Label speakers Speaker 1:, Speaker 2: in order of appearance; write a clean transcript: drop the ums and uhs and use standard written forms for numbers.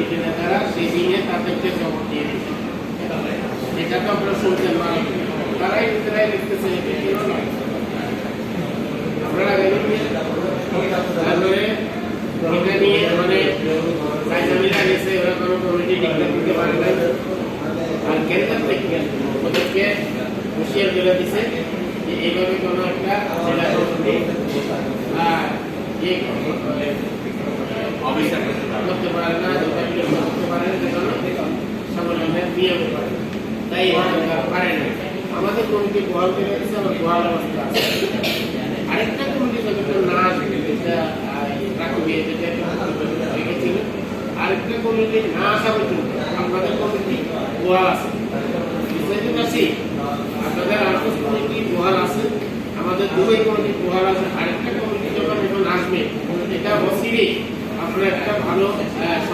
Speaker 1: Committee নেতারা সেই দিনে তাদেরকে জবাব দিয়ে দিচ্ছে। এটা তো আপনারা শুনছেন না, তারাই নিজেরাই লিখতেছে, আপনারা তারপরে এটা নিয়ে মানে সাইজামিরা গেছে, ওরা কোনো কমিটি ডিক্লেয়ার দিতে পারে নাই। আর কেন্দ্র থেকে ওদেরকে হুঁশিয়ার করে দিছে যে এইভাবে কোনো একটা জেলা কমিটি করতে পারে না, করতে পারে না, সংগঠনের নিয়ম পারে, তাই পারে না। আমাদের কমিটি বহাল করে দিচ্ছে, আমার বহাল অবস্থা আছে। আরেকটা কমিটি যত না যেটা রেখেছিল, আরেকটা কমিটি না আসা পর্যন্ত আপনাদের কমিটি বহাল আছে, আপনাদের আর্থিক কমিটি বহাল আছে, আমাদের দুই কমিটি বহাল আছে। আরেকটা কমিটি যখন এখন আসবে, এটা অচিরেই আপনারা একটা ভালো